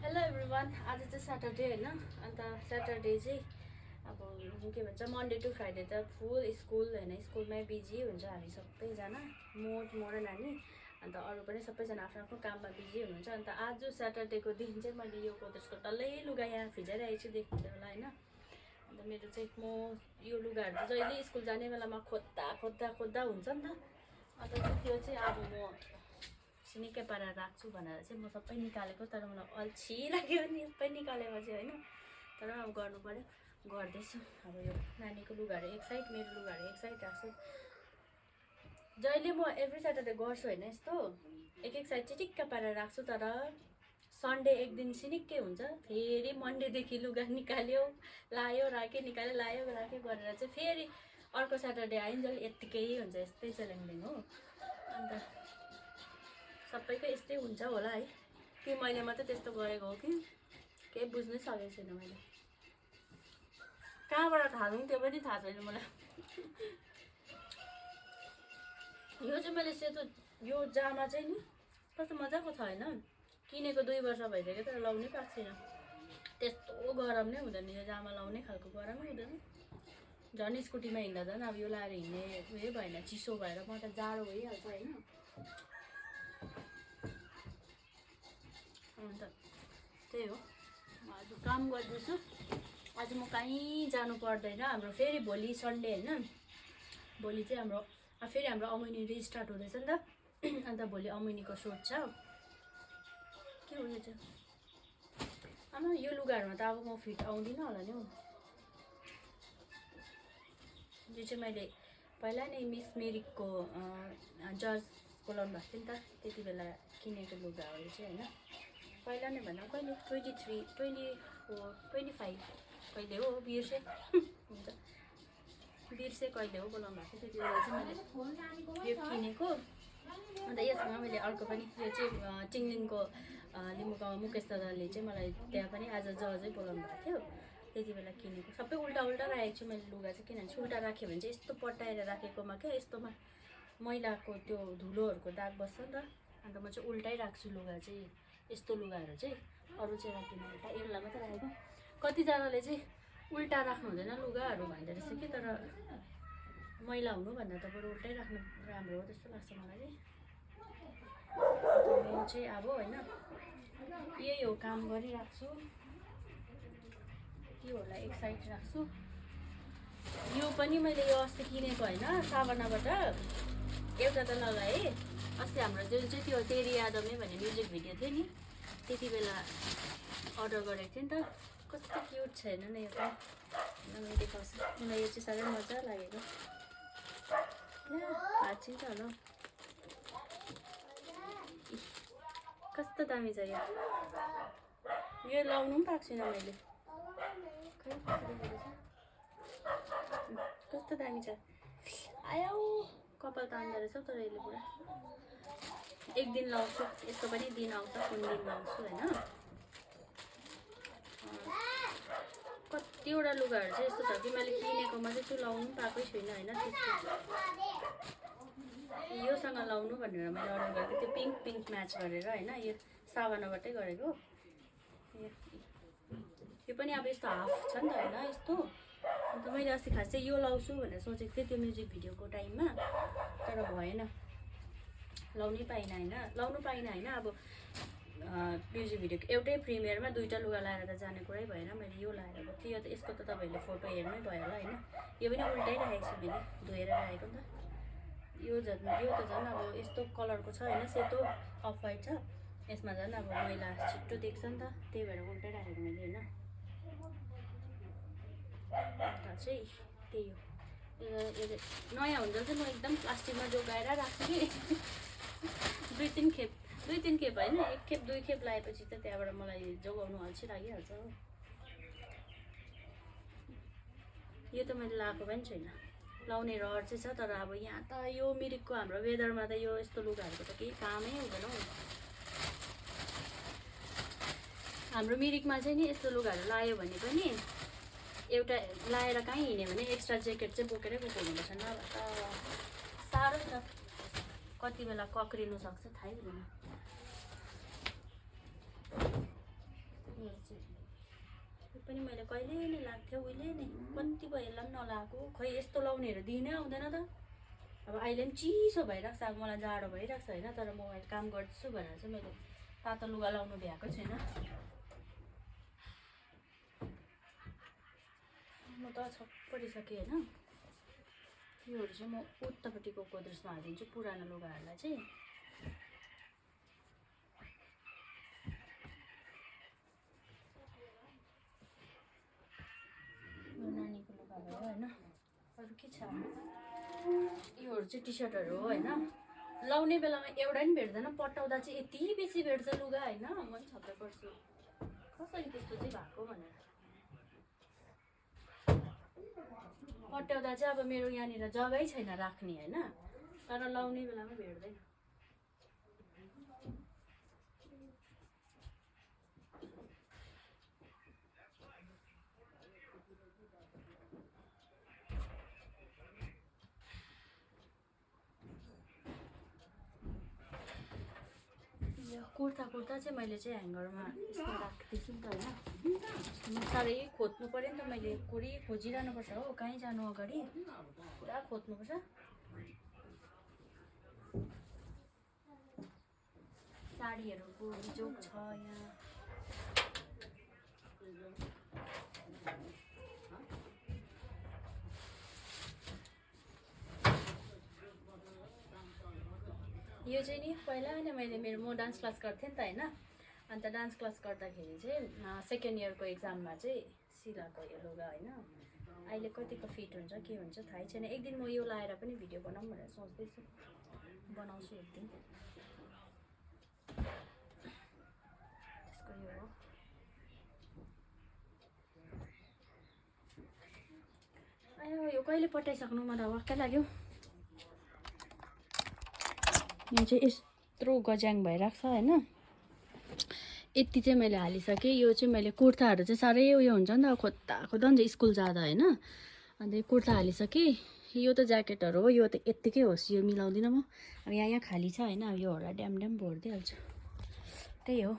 Hello everyone, आज चाहिँ Saturday होइन। अन्त स्याटरडे चाहिँ अब के भन्छ मन्डे टु फ्राइडे त फुल स्कुल होइन, स्कुलमै बिजी हुन्छ हामी सबैजना, म र नानी। अन्त अरू पनि सबैजना आफ्नो आफ्नो काममा बिजी हुनुहुन्छ। अन्त आज स्याटरडेको दिन चाहिँ मैले यो गोदरेजको डल्लै लुगा यहाँ फिजाइरहेको छु, देख्नुहुन्छ होला होइन। अन्त मेरो चाहिँ म यो लुगाहरू चाहिँ जहिले स्कुल जाने बेलामा खोज्दा हुन्छ नि त। अन्त त्यो चाहिँ अब म सिनिकै पारेर राख्छु भनेर चाहिँ म सबै निकालेको, तर मलाई अल्छी लाग्यो नि सबै निकालेपछि होइन। तर अब गर्नु पऱ्यो, गर्दैछु। अब यो नानीको लुगाहरू एक साइड, मेरो लुगाहरू एक साइड राख्छु। जहिले म एभ्री स्याटरडे गर्छु होइन, यस्तो एक साइड चाहिँ टिक्क पारेर राख्छु। तर सन्डे एक दिन सिनिक्कै हुन्छ, फेरि मन्डेदेखि लुगा निकाल्यो लायो राख्यो, निकाल्यो लायो राख्यो गरेर चाहिँ फेरि अर्को स्याटरडे आइन्जेल यत्तिकै हुन्छ। यस्तै च्यालेन्जिङ हो। अन्त सबैको यस्तै हुन्छ होला है, कि मैले मात्रै त्यस्तो गरेको हो कि केही बुझ्नै सकेको छैन मैले। कहाँबाट थालौँ त्यो पनि थाहा छैन मलाई। यो चाहिँ मैले सेतो यो जामा चाहिँ नि कस्तो मजाको छ होइन, किनेको 2 वर्ष भइसक्यो तर लाउनै पाएको छैन। त्यस्तो गरम नै हुँदैन यो जामा, लाउने खालको गरमै हुँदैन। झन् स्कुटीमा हिँड्दा झन् अब यो लाएर हिँड्ने उयो भएन, चिसो भएर म त जाडो भइहाल्छ होइन। अन्त त्यही हो, आज काम गर्दैछु। आज म कहीँ जानु पर्दैन। हाम्रो फेरि भोलि सन्डे होइन, भोलि चाहिँ फेरि हाम्रो अमुनी रिस्टार्ट हुँदैछ नि त। अन्त भोलि अमुनीको सोच छ। के हो यो चाहिँ आमा, यो लुगाहरूमा त अब म फिट आउँदिनँ होला नि हौ। यो चाहिँ मैले पहिला नै मिस मेरिकको जज बोलाउनु भएको थियो नि त, त्यति बेला किनेको लुगा हो यो चाहिँ होइन। पहिला नै भन्दा कहिले 23, 24, 25 कहिले हो बिर्से हुन्छ, बिर्से कहिले हो बोलाउनु भएको थियो। त्यति बेला चाहिँ मैले यो किनेको। अन्त यसमा मैले अर्को पनि, यो चाहिँ टिङलिङको लिम्बूगाउँमा मुकेश दादाले चाहिँ मलाई त्यहाँ पनि आज जजै बोलाउनु भएको थियो, त्यति बेला किनेको। सबै उल्टा राखेको छु मैले लुगा चाहिँ, किनभने उल्टा राख्यो भने चाहिँ यस्तो पट्याएर राखेकोमा क्या यस्तोमा मैलाको त्यो धुलोहरूको दाग बस्छ नि त। अन्त म चाहिँ उल्टै राख्छु लुगा चाहिँ, यस्तो लुगाहरू चाहिँ अरू चाहिँ राख्दिनँ, उल्टा यसलाई मात्रै राखेको। कतिजनाले चाहिँ उल्टा राख्नु हुँदैन लुगाहरू भन्दो रहेछ कि, तर मैला हुनुभन्दा त बरु उल्टै राख्नु राम्रो हो जस्तो लाग्छ मलाई चाहिँ। म चाहिँ अब होइन यही हो, काम गरिराख्छु। योहरूलाई एक साइड राख्छु। यो पनि मैले यो अस्ति किनेको होइन सावनाबाट, एउटा त लगाएँ अस्ति हाम्रो जुन चाहिँ त्यो तेरी यादवमै भन्ने म्युजिक भिडियो थियो नि, त्यति बेला अर्डर गरेको थिएँ नि त। कस्तो क्युट छ हेर्नु न यो त, मैले देखाउँछु। मलाई यो चाहिँ साह्रै मजा लागेको। भाँचिन्छ होला हौ, कस्तो दामी छ यो लाउनु पनि पाएको छैन मैले। खै कस्तो दामी छ, आयो कपाल तान्दो रहेछ तर यसले पुरा। एक दिन लाउँछु, यस्तो पनि दिन आउँछ कुन दिन लाउँछु होइन। कतिवटा लुगाहरू चाहिँ यस्तो छ कि मैले किनेकोमा चाहिँ त्यो लाउनु पनि पाएकै छुइनँ होइन। योसँग लाउनु भनेर मैले अर्डर गरेको, त्यो पिङ्क म्याच गरेर होइन, यो सावनाबाटै गरेको। यो पनि अब यस्तो हाफ छ नि त होइन यस्तो। अन्त मैले अस्ति खास चाहिँ यो लाउँछु भनेर सोचेको थिएँ त्यो म्युजिक भिडियोको टाइममा, तर भएन, लाउनै पाइनँ होइन। अब म्युजिक भिडियोको एउटै प्रिमियरमा 2टा लुगा लाएर त जाने कुरै भएन। मैले यो लाएर गएको थिएँ। यो त यसको त तपाईँहरूले फोटो हेर्नै भयो होला होइन। यो पनि उल्टै राखेको छु मैले, धोएर राखेको नि त। यो त झन् अब यस्तो कलरको छ होइन, सेतो अफ वाइट छ, यसमा झन् अब मैला छिट्टो देख्छ नि त, त्यही भएर उल्टै राखेको मैले होइन। अन्त चाहिँ त्यही हो, यो नयाँ हुन्छ चाहिँ म एकदम प्लास्टिकमा जोगाएर राख्छु कि। 2-3 खेप होइन, 1 खेप 2 खेप लगाएपछि त त्यहाँबाट मलाई जोगाउनु अल्छी लागिहाल्छ हो। यो त मैले लगाएको पनि छैन, लाउने रहर चाहिँ छ। तर अब यहाँ त यो मिरिकको हाम्रो वेदरमा त यो यस्तो लुगाहरूको त केही कामै हुँदैन हौ। हाम्रो मिरिकमा चाहिँ नि यस्तो लुगाहरू लायो भने पनि एउटा लाएर कहीँ हिँड्यो भने एक्स्ट्रा ज्याकेट चाहिँ बोकेरै गएको हुनुपर्छ, नभए त साह्रो छ। कति बेला कक्रिनु सक्छ थाहै हुँदैन। चाहिँ यो पनि मैले कहिले नै लाग्थ्यो उहिले नै कति भयो यसलाई पनि नलाएको खै यस्तो लाउनेहरू दिनै आउँदैन त अब अहिले पनि चिसो भइरहेको छ अब मलाई जाडो भइरहेको छ होइन तर म अहिले काम गर्छु भनेर चाहिँ मैले तातो लुगा लाउनु भ्याएको छैन म त छप्परिसकेँ होइन योहरू चाहिँ म उतापट्टिको गोद्रेजमा हालिदिन्छु पुरानो लुगाहरूलाई चाहिँ यो नानीको लुगा भयो होइन अरू के छ योहरू चाहिँ टी सर्टहरू हो होइन लाउने बेलामा एउटा पनि भेट्दैन पटाउँदा चाहिँ यति बेसी भेट्छ लुगा होइन म पनि छक्कै पर्छु कसरी त्यस्तो चाहिँ भएको भनेर पट्याउँदा चाहिँ अब मेरो यहाँनिर जग्गै छैन राख्ने होइन तर लाउने बेलामा भेट्दैन कुर्ता चाहिँ मैले चाहिँ ह्याङ्गरमा यसमा राख्दैछु नि त होइन साह्रै खोज्नु पऱ्यो नि त मैले खोजिरहनुपर्छ हो कहीँ जानु अगाडि पुरा खोज्नुपर्छ साडीहरूको जोक छ यहाँ यो चाहिँ नि पहिला नै म डान्स क्लास गर्थेँ नि त होइन अन्त डान्स क्लास गर्दाखेरि चाहिँ सेकेन्ड इयरको एक्जाममा चाहिँ सिलाएको यो लुगा होइन अहिले कतिको फिट हुन्छ के हुन्छ थाहै छैन एक दिन म यो लाएर पनि भिडियो बनाऊँ भनेर सोच्दैछु बनाउँछु एक दिन त्यसको यो हो आयो यो कहिले पठाइसक्नु मलाई वाक्कै लाग्यो यो चाहिँ यत्रो गज्याङ भइरहेको छ होइन यति चाहिँ मैले हालिसकेँ यो चाहिँ मैले कुर्ताहरू चाहिँ साह्रै उयो हुन्छ नि त खोज्दा हुन्छ स्कुल जाँदा होइन अन्त यो कुर्ता हालिसकेँ यो त ज्याकेटहरू हो यो त यत्तिकै होस् यो मिलाउँदिनँ म अब यहाँ खाली छ होइन अब योहरूलाई ड्याम भरिदिइहाल्छु त्यही हो